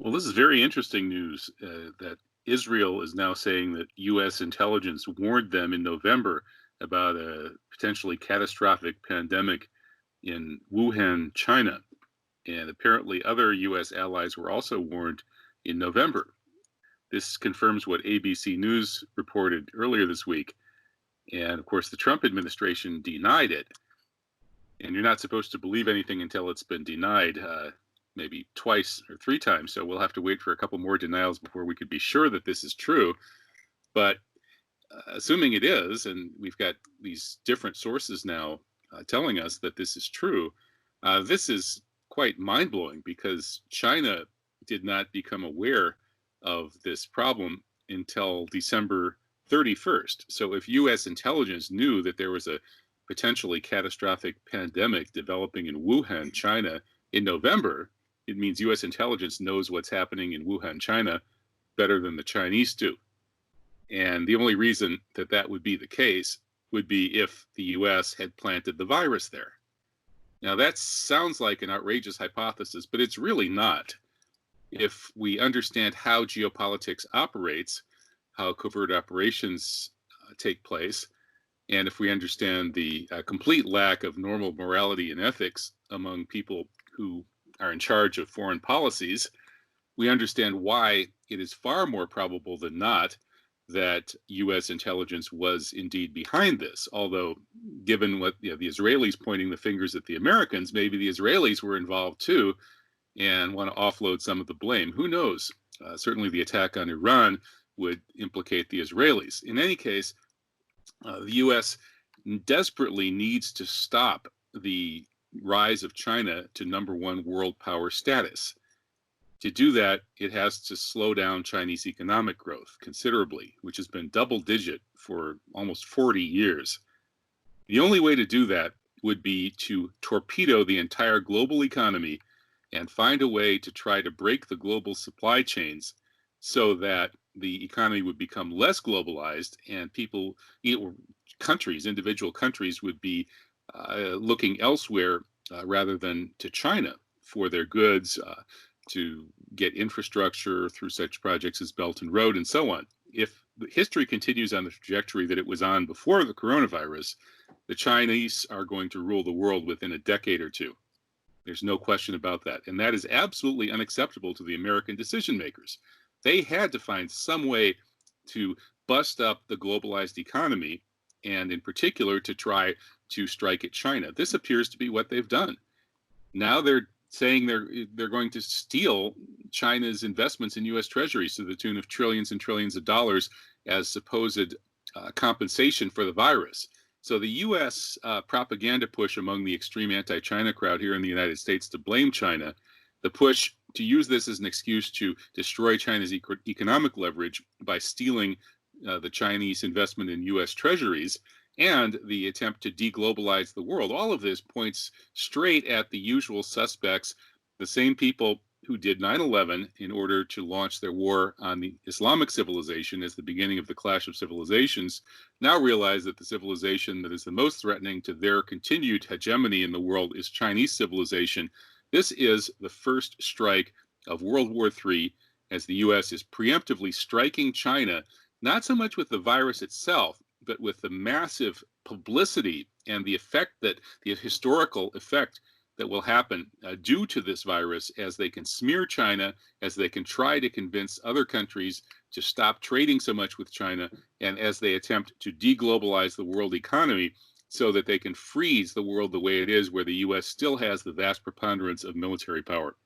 Well, this is very interesting news that Israel is now saying that U.S. intelligence warned them in November about a potentially catastrophic pandemic in Wuhan, China. And apparently, other U.S. allies were also warned in November. This confirms what ABC News reported earlier this week. And of course, the Trump administration denied it. And you're not supposed to believe anything until it's been denied. Maybe twice or three times. So we'll have to wait for a couple more denials before we could be sure that this is true. But assuming it is, and we've got these different sources now telling us that this is true, this is quite mind blowing because China did not become aware of this problem until December 31st. So if U.S. intelligence knew that there was a potentially catastrophic pandemic developing in Wuhan, China in November, it means U.S. intelligence knows what's happening in Wuhan, China, better than the Chinese do. And the only reason that that would be the case would be if the U.S. had planted the virus there. Now, that sounds like an outrageous hypothesis, but it's really not. If we understand how geopolitics operates, how covert operations take place, and if we understand the complete lack of normal morality and ethics among people who are in charge of foreign policies, we understand why it is far more probable than not that U.S. intelligence was indeed behind this. Although, given what the Israelis pointing the fingers at the Americans, maybe the Israelis were involved too and want to offload some of the blame. Who knows? Certainly the attack on Iran would implicate the Israelis. In any case, the U.S. desperately needs to stop the rise of China to number one world power status. To do that, it has to slow down Chinese economic growth considerably, which has been double digit for almost 40 years. The only way to do that would be to torpedo the entire global economy and find a way to try to break the global supply chains so that the economy would become less globalized and people, countries, individual countries would be looking elsewhere rather than to China for their goods, to get infrastructure through such projects as Belt and Road and so on. If history continues on the trajectory that it was on before the coronavirus, the Chinese are going to rule the world within a decade or two. There's no question about that. And that is absolutely unacceptable to the American decision makers. They had to find some way to bust up the globalized economy, and in particular to try to strike at China. This appears to be what they've done. Now they're saying they're going to steal China's investments in U.S. treasuries to the tune of trillions and trillions of dollars as supposed compensation for the virus. So the U.S. Propaganda push among the extreme anti-China crowd here in the United States to blame China, the push to use this as an excuse to destroy China's economic leverage by stealing the Chinese investment in U.S. treasuries, and the attempt to deglobalize the world. All of this points straight at the usual suspects, the same people who did 9/11 in order to launch their war on the Islamic civilization as the beginning of the clash of civilizations, now realize that the civilization that is the most threatening to their continued hegemony in the world is Chinese civilization. This is the first strike of World War III as the U.S. is preemptively striking China, not so much with the virus itself, but with the massive publicity and the effect that the historical effect that will happen due to this virus as they can smear China, as they can try to convince other countries to stop trading so much with China, and as they attempt to deglobalize the world economy so that they can freeze the world the way it is, where the U.S. still has the vast preponderance of military power.